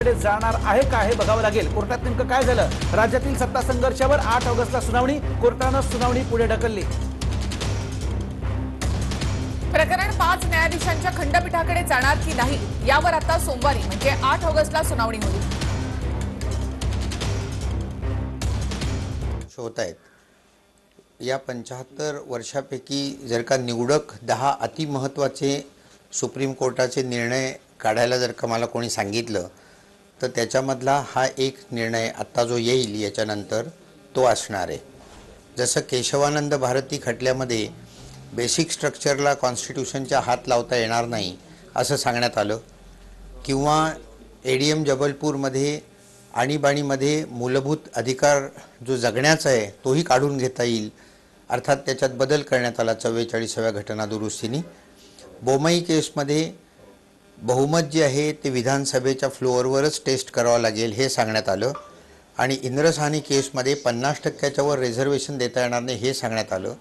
पीठाकडे जाणार आहे का हे बघावं लागेल। कोर्टात नेमकं काय झालं, राज्यातील सत्ता संघर्षावर 8 ऑगस्टला सुनावणी, कोर्टानं सुनावणी पुढे ढकलली। प्रकरण 5 न्यायाधीशांच्या खंडपीठाकडे जाणार की नाही यावर आता सोमवारी म्हणजे 8 ऑगस्टला सुनावणी होईल। होत आहेत या 75 वर्षापैकी जर का निवडक 10 अतिमहत्त्वाचे सुप्रीम कोर्टाचे निर्णय काढायला जर का मला कोणी सांगितलं तर त्याच्यामधला हा एक निर्णय आत्ता जो येईल याच्यानंतर तो असणार आहे। जसं केशवानंद भारती खटल्यामध्ये बेसिक स्ट्रक्चरला कॉन्स्टिट्यूशनच्या हात लावता येणार नाही असं सांगण्यात आलं, किंवा एडीएम जबलपूरमध्ये आणीबाणीमध्ये मूलभूत अधिकार जो जगण्याचा आहे तोही काढून घेता येईल, अर्थात त्याच्यात बदल करण्यात आला 44व्या घटना दुरुस्तीने। बोमई केसमध्ये बहुमत जे आहे ते विधानसभेच्या फ्लोअरवरच टेस्ट करावं लागेल हे सांगण्यात आलं, आणि इंद्रसानी केसमध्ये 50%च्या वर रिझर्वेशन देता येणार नाही हे सांगण्यात आलं।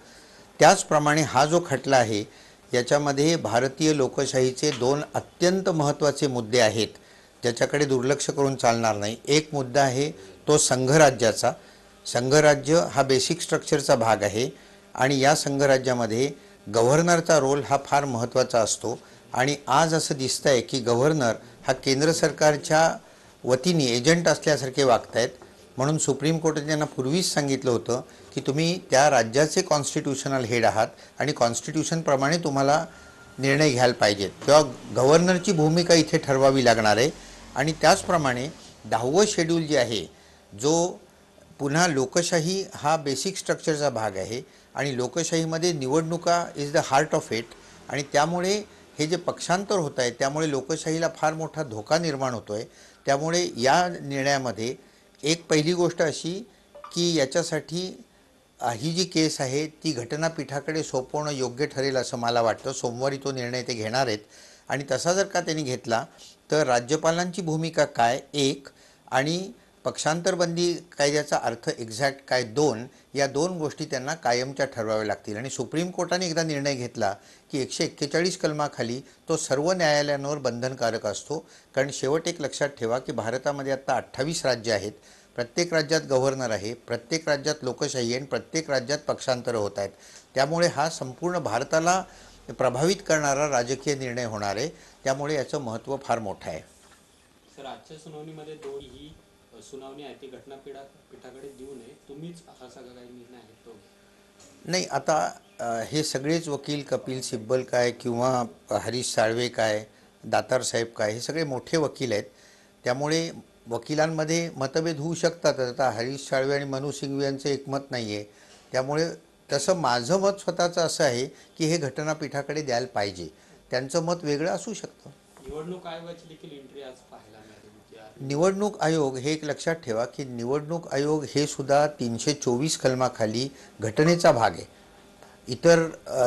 त्याचप्रमाणे हा जो खटला आहे याच्यामध्ये भारतीय लोकशाहीचे 2 अत्यंत महत्त्वाचे मुद्दे आहेत ज्याच्याकडे दुर्लक्ष करून चालणार नाही। एक मुद्दा आहे तो संघराज्याचा। संघराज्य हा बेसिक स्ट्रक्चरचा भाग आहे आणि या संघराज्यामध्ये गव्हर्नरचा रोल हा फार महत्त्वाचा असतो, आणि आज असं दिसतंय की गव्हर्नर हा केंद्र सरकारच्या वतीने एजंट असल्यासारखे वागतायत। म्हणून सुप्रीम कोर्टाने त्यांना पूर्वीच सांगितलं होतं की तुम्ही त्या राज्याचे कॉन्स्टिट्यूशनल हेड आहात आणि कॉन्स्टिट्यूशनप्रमाणे तुम्हाला निर्णय घ्यायला पाहिजेत, तेव्हा गव्हर्नरची भूमिका इथे ठरवावी लागणार आहे। आणि त्याचप्रमाणे 10वं शेड्यूल जे आहे जो पुन्हा लोकशाही हा बेसिक स्ट्रक्चरचा भाग आहे आणि लोकशाहीमध्ये निवडणुका is the heart of it, आणि त्यामुळे हे जे पक्षांतर होत आहे त्यामुळे लोकशाहीला फार मोठा धोका निर्माण होतो आहे। त्यामुळे या निर्णयामध्ये एक पहिली गोष्ट अशी की याच्यासाठी ही जी केस आहे ती घटनापीठाकडे सोपवणं योग्य ठरेल असं मला वाटतं। सोमवारी तो निर्णय ते घेणार आहेत, आणि तसा जर का त्यांनी घेतला तर राज्यपालांची भूमिका काय एक, आणि पक्षांतरबंदी कायद्याचा अर्थ एक्झॅक्ट काय 2, या 2 गोष्टी त्यांना कायमच्या ठरवाव्या लागतील। आणि सुप्रीम कोर्टाने एकदा निर्णय घेतला की 141 कलमाखाली तो सर्व न्यायालयांवर बंधनकारक असतो, कारण शेवट एक लक्षात ठेवा की भारतामध्ये आता 28 राज्य आहेत, प्रत्येक राज्यात गव्हर्नर आहे, प्रत्येक राज्यात लोकशाही आहे आणि प्रत्येक राज्यात पक्षांतर होत आहेत। त्यामुळे हा संपूर्ण भारताला प्रभावित करणारा राजकीय निर्णय होणार आहे, त्यामुळे याचं महत्त्व फार मोठं आहे। सर, आजच्या सुनावणीमध्ये ही सुनावणी आहे ती घटनापीठाकडे देऊ नये, तुम्हीच असा काही निर्णय आहे तो? नाही, आता हे सगळेच वकील कपिल सिब्बल काय किंवा हरीश साळवे काय, दातार साहेब काय, हे सगळे मोठे वकील आहेत, त्यामुळे वकिलांमध्ये मतभेद होऊ शकतात। आता हरीश साळवे आणि मनू सिंघवी यांचं एकमत नाही आहे, त्यामुळे तसं माझं मत स्वतःचं असं आहे की हे घटनापीठाकडे द्यायला पाहिजे, त्यांचं मत वेगळं असू शकतं। निवडणूक आयोगाची देखील एंट्री आज पाहायला मिळाली। निवडणूक आयोग हे एक लक्षात ठेवा की निवडणूक आयोग हे सुद्धा 324 कलमाखाली घटनेचा भाग आहे। इतर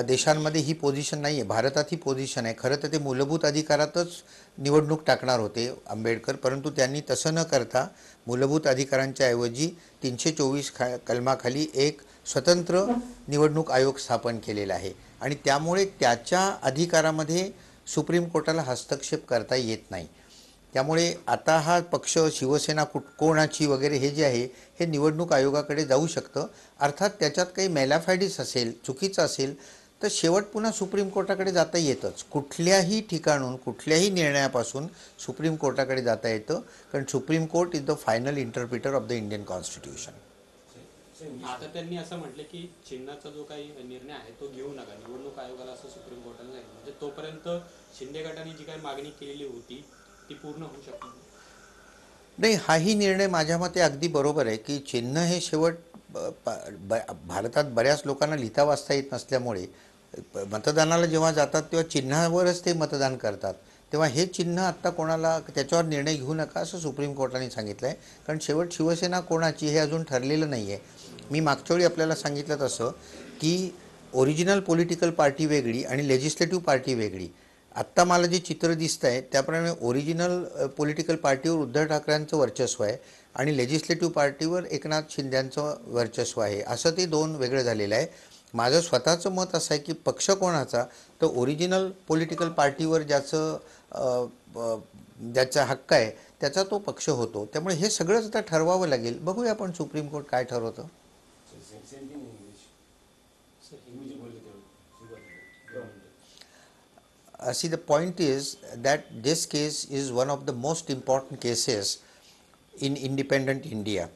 देशांमध्ये ही पोझिशन नाही आहे, भारतात ही पोझिशन आहे। खरं तर ते मूलभूत अधिकारातच निवडणूक टाकणार होते आंबेडकर, परंतु त्यांनी तसं न करता मूलभूत अधिकारांच्या ऐवजी 324 कलमाखाली एक स्वतंत्र निवडणूक आयोग स्थापन केलेला आहे, आणि त्यामुळे त्याच्या अधिकारामध्ये सुप्रीम कोर्टाला हस्तक्षेप करता येत नाही। त्यामुळे आता हा पक्ष शिवसेना कोणाची वगैरे हे जे आहे हे निवडणूक आयोगाकडे जाऊ शकतं। अर्थात त्याच्यात काही मेलाफॅडिस असेल, चुकीचं असेल तर शेवट पुन्हा सुप्रीम कोर्टाकडे जाता येतच। कुठल्याही ठिकाणून कुठल्याही निर्णयापासून सुप्रीम कोर्टाकडे जाता येतं, कारण supreme court is the final interpreter of the Indian constitution. आता त्यांनी असं म्हटलं की चिन्हाचा जो काही निर्णय आहे तो घेऊ नका निवडणूक आयोगाला, असं सुप्रीम कोर्टाने सांगितलं। म्हणजे तोपर्यंत शिंदे गटाने जी काही मागणी केलेली होती ती पूर्ण होऊ शकणार नाही, हाही निर्णय माझ्या मते अगदी बरोबर आहे की चिन्ह हे शेवट भारतात बऱ्याच लोकांना लिहिता वाचता येत नसल्यामुळे मतदानाला जेव्हा जातात तेव्हा चिन्हावरच ते मतदान करतात, तेव्हा हे चिन्ह आत्ता कोणाला त्याच्यावर निर्णय घेऊ नका असं सुप्रीम कोर्टाने सांगितलं आहे, कारण शेवट शिवसेना कोणाची हे अजून ठरलेलं नाही आहे। मी मागच्या वेळी आपल्याला सांगितलं तसं की ओरिजिनल पॉलिटिकल पार्टी वेगळी आणि लेजिस्लेटिव्ह पार्टी वेगळी। आत्ता मला जे चित्र दिसतं आहे त्याप्रमाणे ओरिजिनल पॉलिटिकल पार्टीवर उद्धव ठाकरेंचं वर्चस्व आहे आणि लेजिस्लेटिव्ह पार्टीवर एकनाथ शिंदेंचं वर्चस्व आहे, असं ते 2 वेगळं झालेलं आहे। माझं स्वतःचं मत असं आहे की पक्ष कोणाचा तर ओरिजिनल पॉलिटिकल पार्टीवर ज्याचा हक्क आहे त्याचा तो पक्ष होतो. त्यामुळे हे सगळंच आता ठरवावं लागेल. बघूया आपण सुप्रीम कोर्ट काय ठरवतं. See, the point is that this case is one of the most important cases in independent India.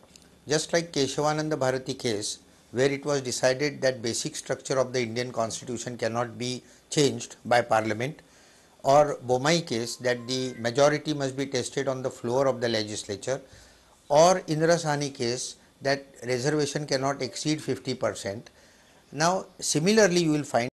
Just like Keshavananda Bharati case, where it was decided that basic structure of the Indian constitution cannot be changed by parliament, or Bomai case that the majority must be tested on the floor of the legislature, or Indra Sahni case that reservation cannot exceed 50%. Now, similarly, you will find